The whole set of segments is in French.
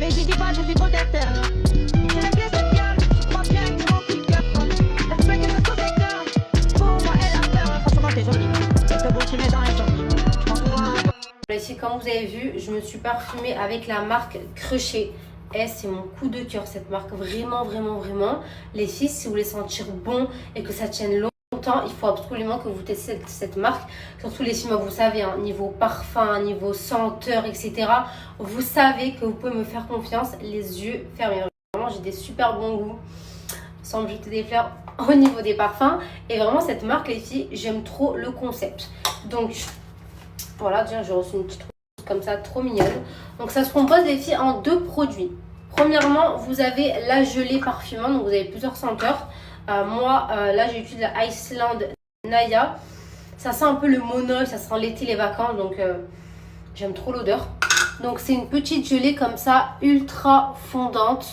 Mais je dis pas, je suis protecteur. C'est la pièce sociale, je crois bien que mon coup de cœur. Respect que le protecteur. Pour moi, elle a peur. Franchement, t'es jolie. Et te beau, tu mets dans la jolie. Je m'en fous. Ici, comme vous avez vu, je me suis parfumée avec la marque Crochet. Et c'est mon coup de cœur, cette marque. Vraiment, vraiment, vraiment. Les filles, si vous voulez sentir bon et que ça tienne longtemps, il faut absolument que vous testiez cette marque. Surtout les filles, vous savez, hein, niveau parfum, niveau senteur, etc. Vous savez que vous pouvez me faire confiance, les yeux fermés. Vraiment, j'ai des super bons goûts. Sans me jeter des fleurs au niveau des parfums. Et vraiment, cette marque, les filles, j'aime trop le concept. Donc, voilà, déjà, j'ai reçu une petite rose comme ça, trop mignonne. Donc, ça se compose, les filles, en deux produits. Premièrement, vous avez la gelée parfumante. Donc, vous avez plusieurs senteurs. Moi, là, j'ai utilisé la Iceland Naya. Ça sent un peu le monoeil, ça sent l'été, les vacances. Donc, j'aime trop l'odeur. Donc, c'est une petite gelée comme ça, ultra fondante.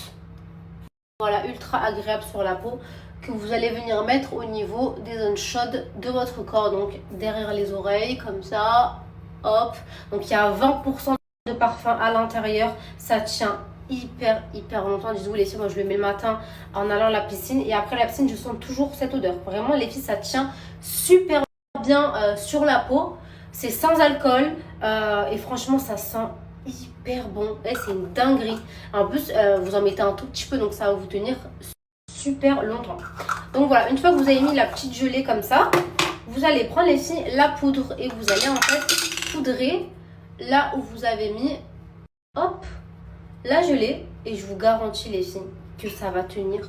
Voilà, ultra agréable sur la peau. Que vous allez venir mettre au niveau des zones chaudes de votre corps. Donc, derrière les oreilles, comme ça. Hop. Donc, il y a 20% de parfum à l'intérieur. Ça tient hyper longtemps. Disons les filles, moi je le mets le matin en allant à la piscine. Et après la piscine, je sens toujours cette odeur. Vraiment, les filles, ça tient super bien sur la peau. C'est sans alcool. Et franchement, ça sent hyper bon. Et c'est une dinguerie. En plus, vous en mettez un tout petit peu. Donc, ça va vous tenir super longtemps. Donc, voilà. Une fois que vous avez mis la petite gelée comme ça, vous allez prendre les filles la poudre. Et vous allez en fait poudrer là où vous avez mis, hop, la gelée. Et je vous garantis les filles que ça va tenir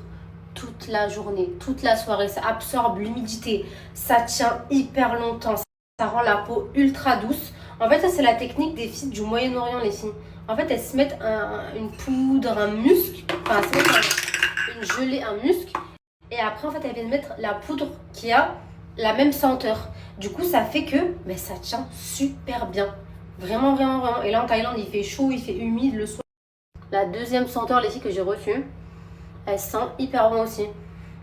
toute la journée, toute la soirée. Ça absorbe l'humidité, ça tient hyper longtemps, ça rend la peau ultra douce. En fait, ça c'est la technique des filles du Moyen-Orient, les filles. En fait, elles se mettent une poudre, un musc, enfin elles se mettent une gelée, un musc. Et après, en fait, elles viennent mettre la poudre qui a la même senteur. Du coup, ça fait que ça tient super bien. Vraiment, vraiment, vraiment. Et là, en Thaïlande, il fait chaud, il fait humide le soir. La deuxième senteur, les filles, que j'ai reçue, elle sent hyper bon aussi.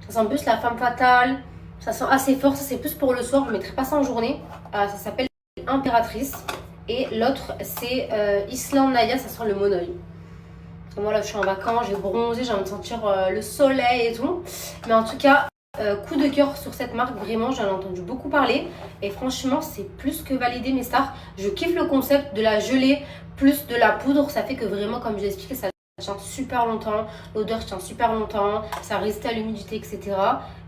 Ça sent plus la femme fatale. Ça sent assez fort. Ça, c'est plus pour le soir. Je ne mettrai pas ça en journée. Ça s'appelle Impératrice. Et l'autre, c'est Island Naya. Ça sent le monoeil. Moi, là, je suis en vacances. J'ai bronzé. J'ai envie de sentir le soleil et tout. Mais en tout cas, coup de cœur sur cette marque. Vraiment, j'en ai entendu beaucoup parler. Et franchement, c'est plus que validé, mes stars. Je kiffe le concept de la gelée plus de la poudre. Ça fait que vraiment, comme je l'ai expliqué, ça tient super longtemps, l'odeur tient super longtemps, ça résiste à l'humidité, etc.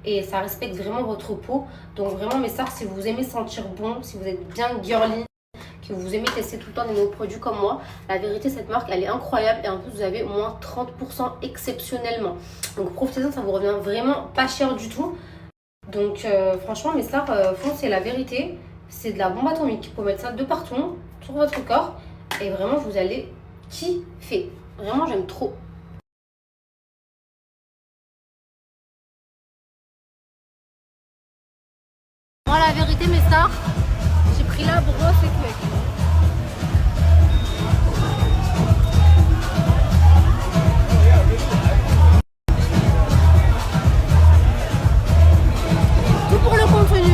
Et ça respecte vraiment votre peau. Donc vraiment mes stars, si vous aimez sentir bon, si vous êtes bien girly, que vous aimez tester tout le temps des nouveaux produits comme moi, la vérité cette marque elle est incroyable et en plus vous avez moins 30% exceptionnellement. Donc profitez-en, ça vous revient vraiment pas cher du tout. Donc franchement mes stars, foncez, la vérité, c'est de la bombe atomique. Vous pouvez mettre ça de partout, sur votre corps et vraiment vous allez kiffer. Vraiment, j'aime trop. Moi, la vérité, mes stars, j'ai pris la brosse et tout. Tout pour le contenu.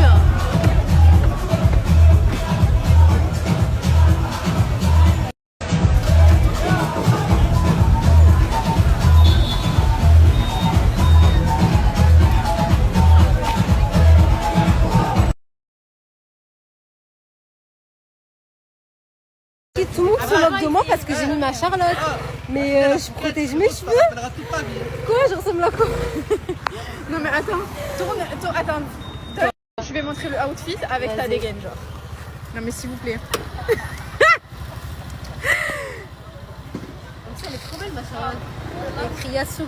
Tout le monde se moque de moi parce que j'ai mis ma Charlotte. Mais je protège mes cheveux. Quoi, je ressemble à quoi? Non mais attends, attends. Je vais montrer le outfit avec ta dégaine genre. Non mais s'il vous plaît. Elle est trop belle ma Charlotte. Écrit Yassou.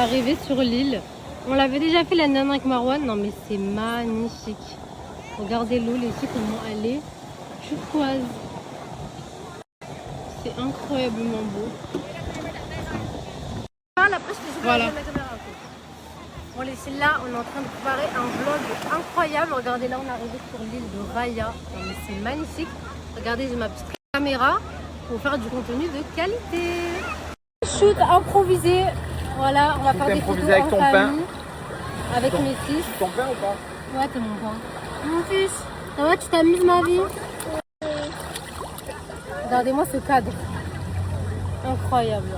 arriver sur l'île. On l'avait déjà fait l'année dernière avec Marwan. Non mais c'est magnifique. Regardez l'eau ici, comment elle est turquoise. C'est incroyablement beau. Voilà. Bon les filles, là on est en train de préparer un vlog incroyable. Regardez, là on est arrivé sur l'île de Raya. Non mais c'est magnifique. Regardez, j'ai ma petite caméra pour faire du contenu de qualité. Shoot improvisé. Voilà, on va faire des photos avec en ton famille. Avec mes fils. Ton pain ou pas? Ouais, t'es mon pain. Mon fils, ça va, tu t'amuses ma vie? Regardez-moi ce cadre. Incroyable.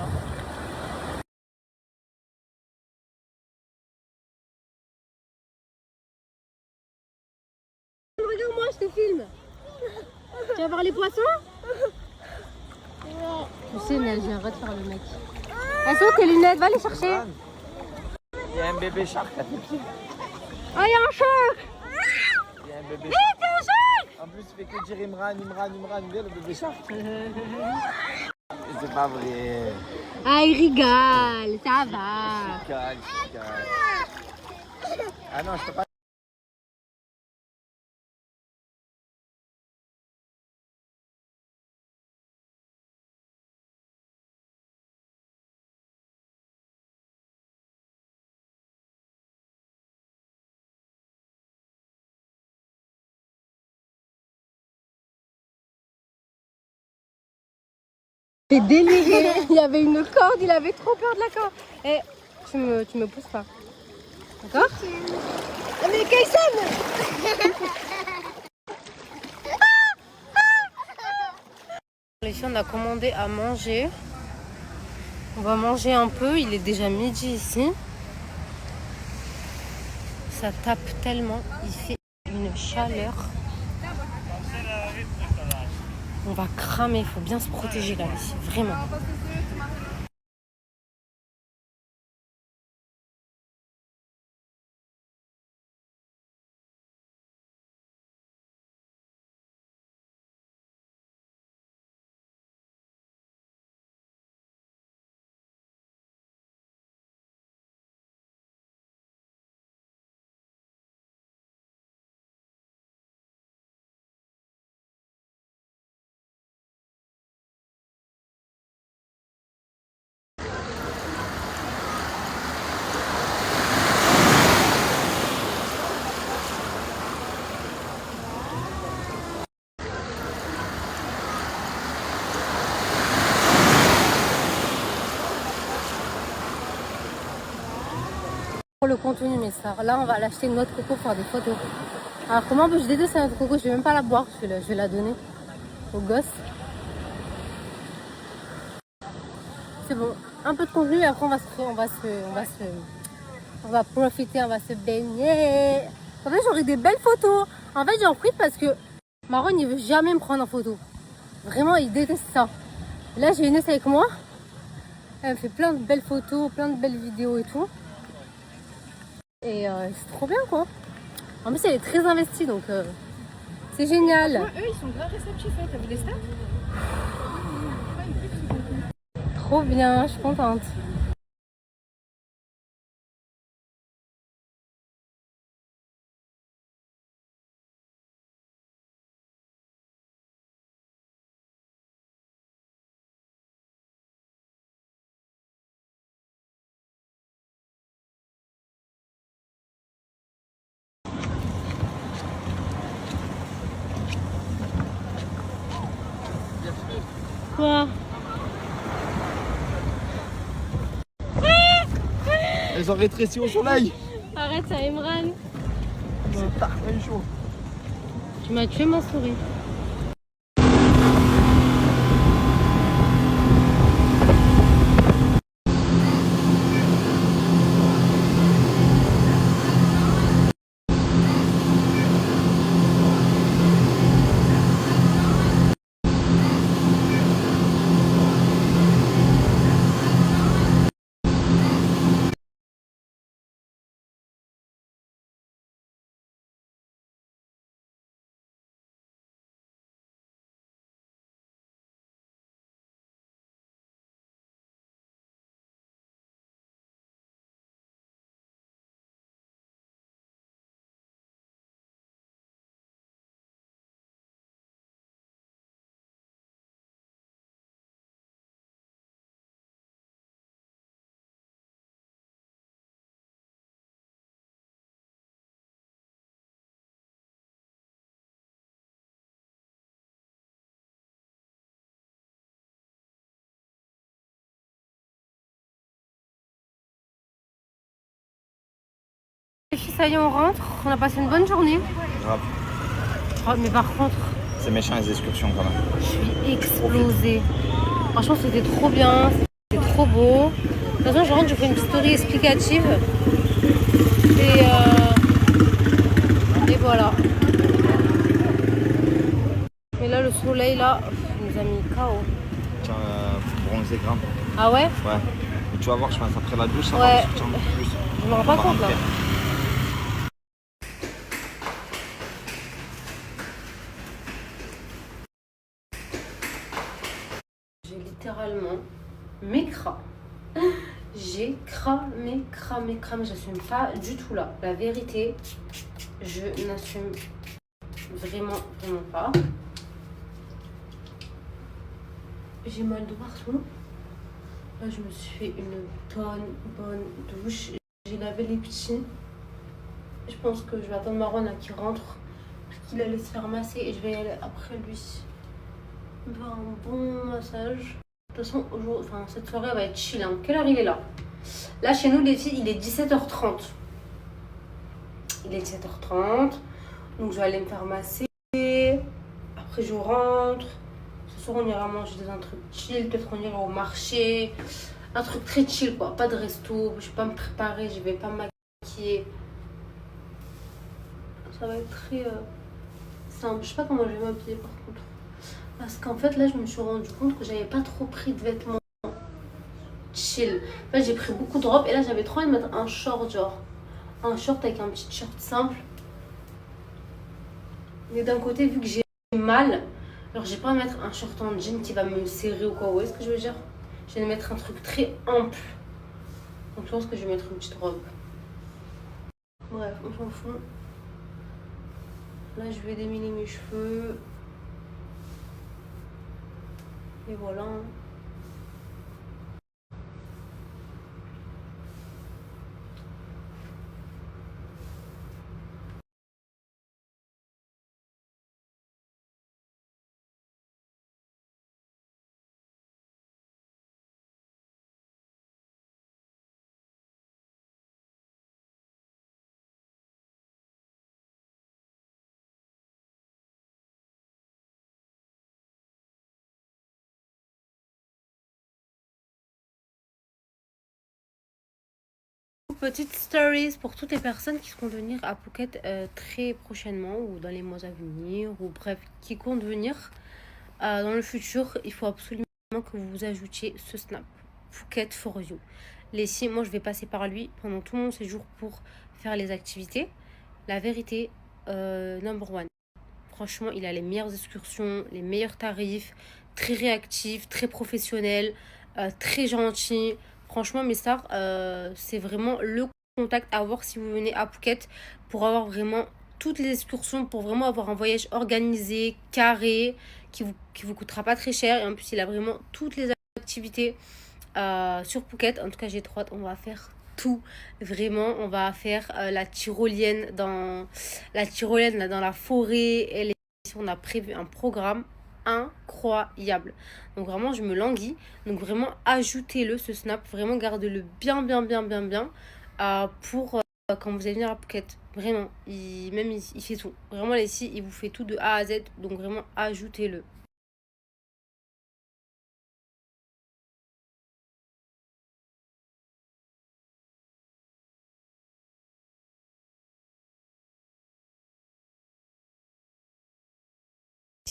Regarde-moi, je te filme. Tu vas voir les poissons? Tu sais, Nel, j'arrête de faire le mec. Elles sont tes lunettes, va les chercher. Il y a un bébé shark à tes pieds. Ah, il y a un shark. Il y a un bébé Hé, shark. t'es un shark. En plus, il fait que dire Imran, viens le bébé shark. C'est pas vrai. Ah, il rigole, ça va. Calme. Ah non, je peux pas. C'est déliré. Il y avait une corde, il avait trop peur de la corde. Eh, tu me pousses pas. D'accord? Mais Kaysen! Les filles, on a commandé à manger. On va manger un peu. Il est déjà midi ici. Ça tape tellement. Il fait une chaleur. On va cramer. Il faut bien se protéger là, ici. Vraiment. Pour le contenu, mes soeurs, là on va l'acheter une autre coco pour faire des photos. Alors comment je déteste cette coco, je vais même pas la boire, je vais la donner aux gosses. C'est bon, un peu de contenu et après on va profiter, on va se baigner. En fait j'aurai des belles photos. En fait j'en prie parce que Marwan il veut jamais me prendre en photo. Vraiment il déteste ça. Là j'ai Inès avec moi. Elle me fait plein de belles photos, plein de belles vidéos et tout. Et c'est trop bien quoi. En plus elle est très investie donc c'est génial. Eux ils sont grave réceptifs, t'as vu les stats? Trop bien, je suis contente. Quoi? Elles ont rétréci au soleil. Arrête ça Imran. C'est tard, chaud. Tu m'as tué ma souris. filles, ça y est, on rentre. On a passé une bonne journée. Grave. Oh, mais par contre, C'est méchant les excursions quand même. je suis explosée. Franchement, c'était trop bien. C'était trop beau. De toute façon, je rentre, je fais une petite story explicative. Et voilà. Mais là, le soleil, là, il nous a mis KO. Tiens, bronzé grave. Ah ouais? Ouais. Mais tu vas voir, je pense après la douche, ça Ouais. va ressortir un peu plus. Je me rends pas On va compte là. rentrer. J'ai littéralement m'écrasé. J'ai cramé. J'assume pas du tout là. La vérité, je n'assume vraiment pas. J'ai mal de partout. Là, je me suis fait une bonne douche. J'ai lavé les petits. Je pense que je vais attendre Marwan là qui rentre. Parce qu'il allait se faire masser et je vais y aller après lui. Me faire un bon massage. De toute façon, cette soirée elle va être chill. Hein. Quelle heure il est là? Là, chez nous, les filles, il est 17h30. Il est 17h30. Donc, je vais aller me faire masser. Après, je rentre. Ce soir, on ira manger dans un truc chill. Peut-être on ira au marché. Un truc très chill, quoi. Pas de resto. Je vais pas me préparer. Je vais pas me maquiller. Ça va être très simple. Je sais pas comment je vais m'habiller, par contre. Parce qu'en fait, là, je me suis rendu compte que j'avais pas trop pris de vêtements chill. En fait, j'ai pris beaucoup de robes et là, j'avais trop envie de mettre un short, genre. Un short avec un petit short simple. Mais d'un côté, vu que j'ai mal, alors j'ai pas à mettre un short en jean qui va me serrer ou quoi. Vous voyez ce que je veux dire? Je vais mettre un truc très ample. Donc, je pense que je vais mettre une petite robe. Bref, on s'en fout. Là, je vais démêler mes cheveux. Et voilà. Petite stories pour toutes les personnes qui comptent venir à Phuket très prochainement ou dans les mois à venir ou bref qui comptent venir dans le futur. Il faut absolument que vous ajoutiez ce snap Phuket for you. Les 6 mois, je vais passer par lui pendant tout mon séjour pour faire les activités. La vérité, number one. Franchement, il a les meilleures excursions, les meilleurs tarifs, très réactif, très professionnel, très gentil. Franchement, mes stars, c'est vraiment le contact à avoir si vous venez à Phuket pour avoir vraiment toutes les excursions, pour vraiment avoir un voyage organisé, carré, qui vous coûtera pas très cher. Et en plus, il a vraiment toutes les activités sur Phuket. En tout cas, j'ai trop hâte. On va faire tout. Vraiment, on va faire la tyrolienne dans la forêt. Et on a prévu un programme incroyable. Donc vraiment, je me languis. Donc vraiment, ajoutez-le, ce snap. Vraiment, gardez-le bien pour quand vous allez venir à Phuket. Vraiment, il fait tout. Vraiment, les filles, il vous fait tout de A à Z. Donc vraiment, ajoutez-le.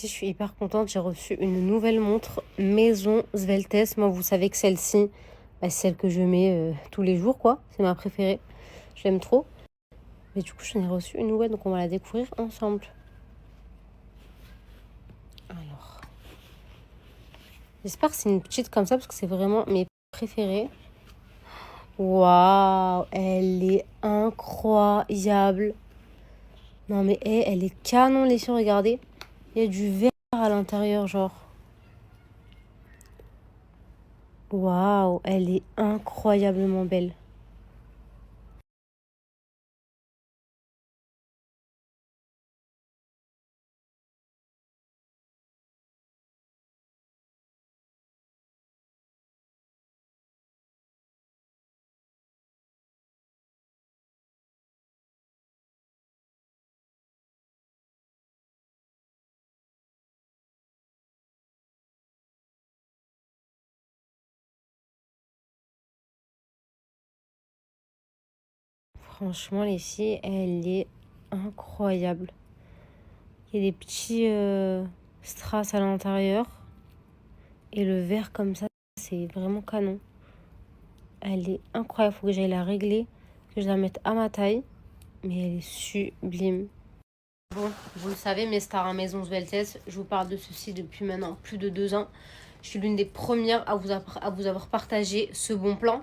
Je suis hyper contente, j'ai reçu une nouvelle montre Maison Sveltes. Moi, vous savez que celle-ci, c'est celle que je mets tous les jours, quoi. C'est ma préférée. Je l'aime trop. Mais du coup, j'en ai reçu une nouvelle, donc on va la découvrir ensemble. Alors, j'espère que c'est une petite comme ça, parce que c'est vraiment mes préférées. Waouh, elle est incroyable. Non, mais elle est canon, les filles, regardez. Il y a du verre à l'intérieur, genre. Waouh, elle est incroyablement belle. Franchement, les filles, elle est incroyable. Il y a des petits strass à l'intérieur. Et le verre comme ça, c'est vraiment canon. Elle est incroyable. Faut que j'aille la régler. Que je la mette à ma taille. Mais elle est sublime. Bon, vous le savez, mes stars à Maison Sveltes, je vous parle de ceci depuis maintenant plus de 2 ans. Je suis l'une des premières à vous avoir partagé ce bon plan.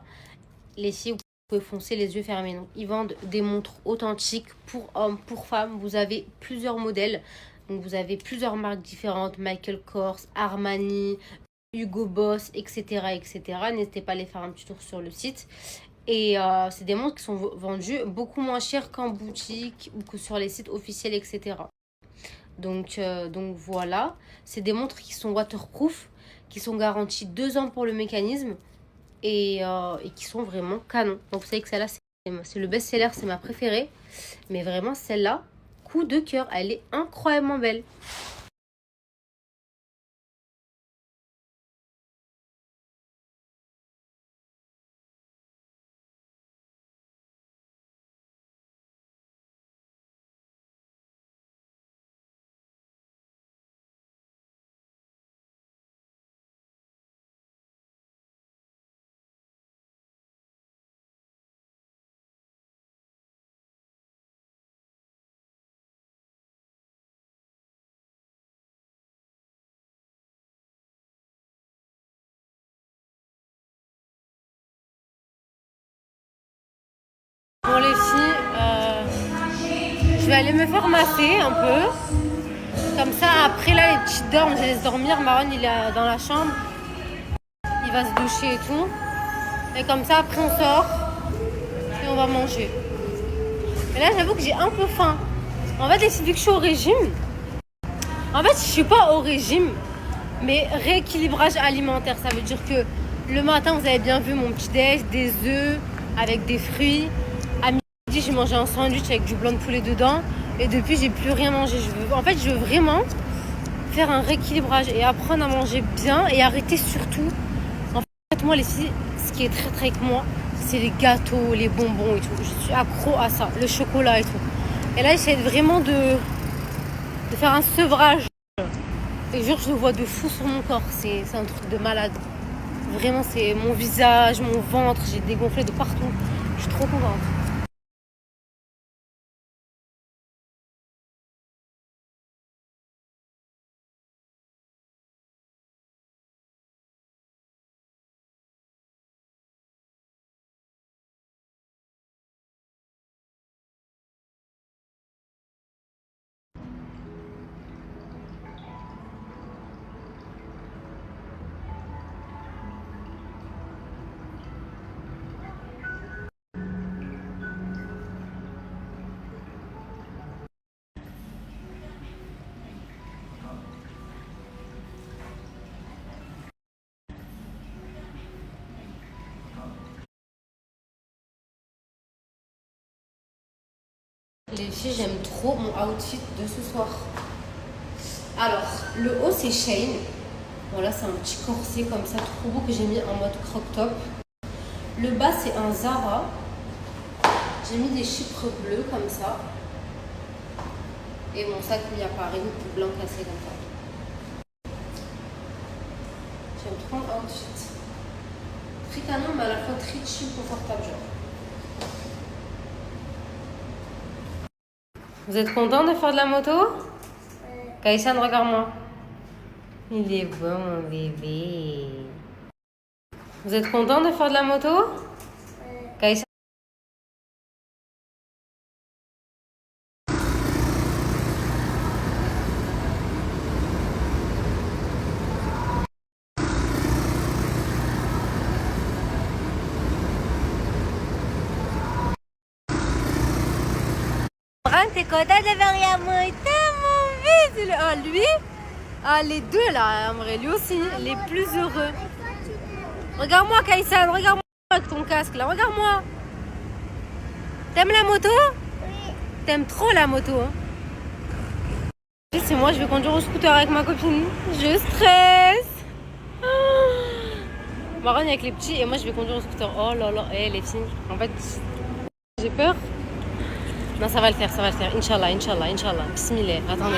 Les filles, vous pouvez foncer les yeux fermés. Donc, ils vendent des montres authentiques pour hommes, pour femmes. Vous avez plusieurs modèles. Donc, vous avez plusieurs marques différentes. Michael Kors, Armani, Hugo Boss, etc. etc. N'hésitez pas à aller faire un petit tour sur le site. Et c'est des montres qui sont vendues beaucoup moins chères qu'en boutique ou que sur les sites officiels, etc. Donc voilà. C'est des montres qui sont waterproof, qui sont garanties 2 ans pour le mécanisme et qui sont vraiment canon. Donc vous savez que celle-là, c'est le best-seller, c'est ma préférée. Mais vraiment, celle-là, coup de cœur, elle est incroyablement belle. Bon les filles, je vais aller me faire masser un peu. Comme ça, après là, les petites dorment, je les laisse dormir. Marron, il est dans la chambre. Il va se doucher et tout. Et comme ça, après, on sort. Et on va manger. Et là, j'avoue que j'ai un peu faim. En fait, les filles, vu que je suis au régime. En fait, je suis pas au régime. Mais rééquilibrage alimentaire. Ça veut dire que le matin, vous avez bien vu mon petit déj, des œufs avec des fruits. À midi, j'ai mangé un sandwich avec du blanc de poulet dedans. Et depuis, j'ai plus rien mangé. Je veux vraiment faire un rééquilibrage et apprendre à manger bien et arrêter surtout. En fait, moi, les filles, ce qui est très très avec moi, c'est les gâteaux, les bonbons et tout. Je suis accro à ça, le chocolat et tout. Et là, j'essaie vraiment de faire un sevrage. Et jure, je le vois de fou sur mon corps. C'est un truc de malade. Vraiment, c'est mon visage, mon ventre. J'ai dégonflé de partout. Je suis trop contente. Les filles, j'aime trop mon outfit de ce soir. Alors, le haut, c'est Shein. Voilà, c'est un petit corset comme ça, trop beau, que j'ai mis en mode crop top. Le bas, c'est un Zara. J'ai mis des chypres bleus comme ça. Et mon sac mis à Paris, blanc cassé comme ça. J'aime trop mon outfit. Très canon, mais à la fois très chill, confortable, genre. Vous êtes content de faire de la moto? Kaïsan, regarde-moi. Il est beau, mon bébé. Vous êtes content de faire de la moto? Kaïsan. T'es content de faire la moto, mon fils? Ah, lui? Ah, les deux là, Amré, lui aussi, les plus heureux. Regarde-moi, Kaïsan, regarde-moi avec ton casque là, regarde-moi. T'aimes la moto? Oui. T'aimes trop la moto, hein? C'est moi, je vais conduire au scooter avec ma copine. Je stresse. Marron avec les petits et moi je vais conduire au scooter. Oh là là, les filles. En fait, j'ai peur. Non, ça va le faire, ça va le faire. Inch'Allah, Inch'Allah, Inch'Allah. Bismillah. Attendez.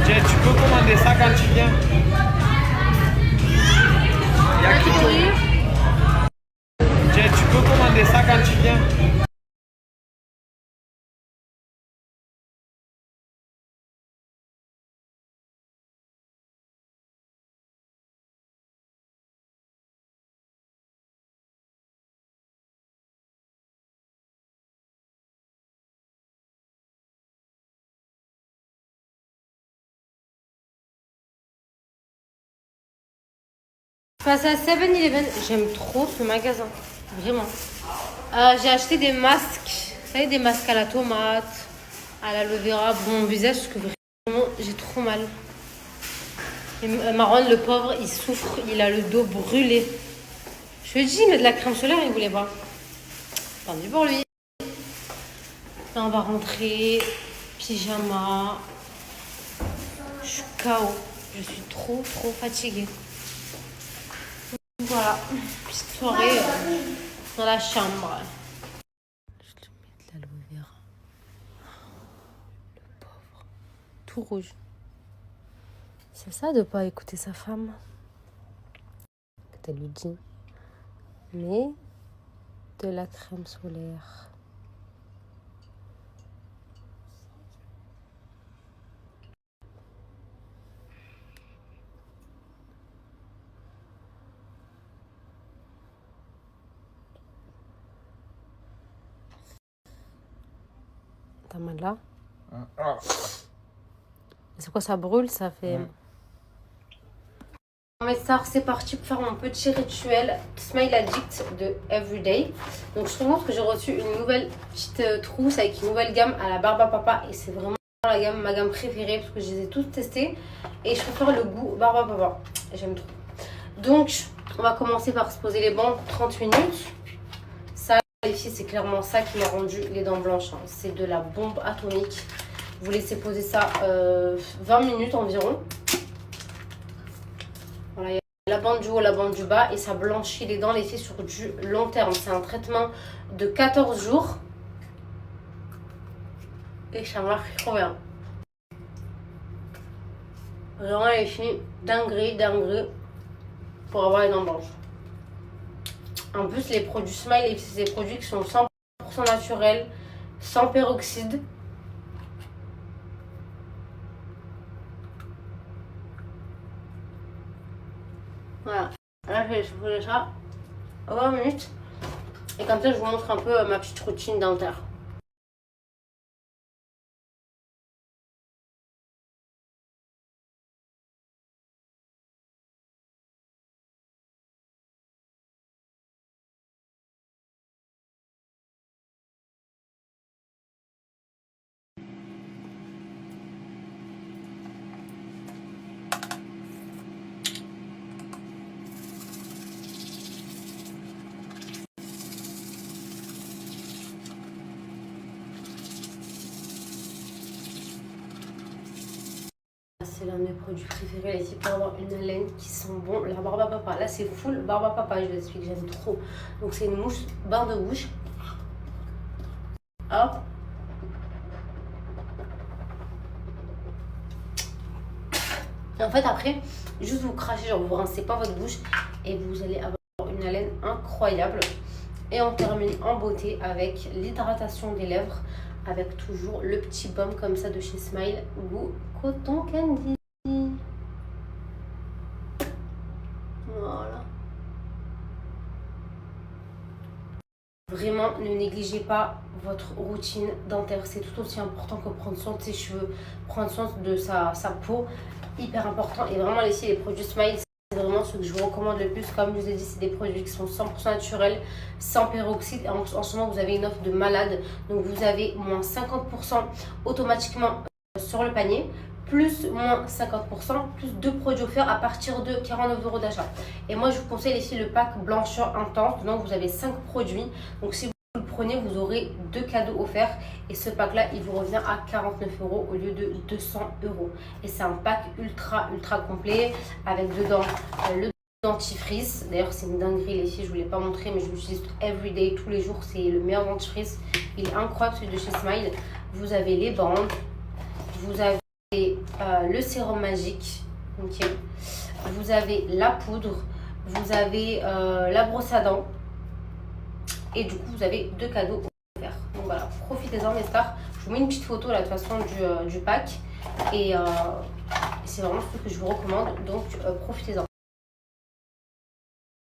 Tiens, tu peux commander ça quand tu viens. Tiens, tu peux commander ça quand tu viens. Face à 7-Eleven, j'aime trop ce magasin, vraiment. J'ai acheté des masques, vous savez, des masques à la tomate, à l'aloe vera pour mon visage, parce que vraiment, j'ai trop mal. Et Marwan, le pauvre, il souffre, il a le dos brûlé. Je lui ai dit, mais de la crème solaire, il voulait pas. Tant pis pour lui. Là, on va rentrer, pyjama. Je suis KO, je suis trop fatiguée. Voilà, petite soirée dans la chambre. Je te mets de l'aloe vera. Le pauvre. Tout rouge. C'est ça de pas écouter sa femme. Que elle lui dit. Mais de la crème solaire. T'as mal là? C'est quoi, ça brûle? Ça fait... Mes stars, c'est parti pour faire mon petit rituel Smile Addict de Everyday. Donc je trouve que j'ai reçu une nouvelle petite trousse avec une nouvelle gamme à la barbe à papa. Et c'est vraiment ma gamme préférée parce que je les ai toutes testées. Et je préfère le goût barbe à papa. J'aime trop. Donc on va commencer par se poser les dents 30 minutes. Ça, les filles, c'est clairement ça qui m'a rendu les dents blanches. Hein. C'est de la bombe atomique. Vous laissez poser ça 20 minutes environ. Voilà, il y a la bande du haut, la bande du bas et ça blanchit les dents, les filles, sur du long terme. C'est un traitement de 14 jours et ça marche trop bien. Vraiment, les filles, dinguerie pour avoir les dents blanches. En plus, les produits Smile, c'est des produits qui sont 100% naturels, sans peroxyde. Voilà, là je vais poser ça 20 minutes et comme ça je vous montre un peu ma petite routine dentaire. C'est l'un de mes produits préférés, les filles, pour avoir une haleine qui sent bon. La barbe à papa, là c'est full barbe à papa, je vous explique, j'aime trop. Donc c'est une mousse bain de bouche. Hop. Et en fait après, juste vous crachez, genre vous rincez pas votre bouche et vous allez avoir une haleine incroyable. Et on termine en beauté avec l'hydratation des lèvres. Avec toujours le petit baume comme ça de chez Smile, goût coton candy. Voilà. Vraiment, ne négligez pas votre routine dentaire. C'est tout aussi important que prendre soin de ses cheveux, prendre soin de sa peau. Hyper important. Et vraiment, les produits Smile, c'est vraiment ce que je vous recommande le plus, comme je vous ai dit, c'est des produits qui sont 100% naturels, sans peroxyde. Et en ce moment, vous avez une offre de malade. Donc, vous avez moins 50% automatiquement sur le panier, plus moins 50%, plus 2 produits offerts à partir de 49 € d'achat. Et moi, je vous conseille ici le pack blancheur intense. Donc, vous avez 5 produits. Donc, si vous le prenez, vous aurez 2 cadeaux offerts. Et ce pack-là, il vous revient à 49 € au lieu de 200 €. Et c'est un pack ultra complet avec dedans le dentifrice. D'ailleurs, c'est une dinguerie les filles, je ne vous l'ai pas montré, mais je l'utilise everyday, tous les jours. C'est le meilleur dentifrice. Il est incroyable, celui de chez Smile. Vous avez les bandes, vous avez le sérum magique, okay. Vous avez la poudre, vous avez la brosse à dents. Et du coup, vous avez 2 cadeaux offerts. Donc voilà, profitez-en mes stars. Je vous mets une petite photo là, de toute façon du pack. Et c'est vraiment ce que je vous recommande. Donc profitez-en.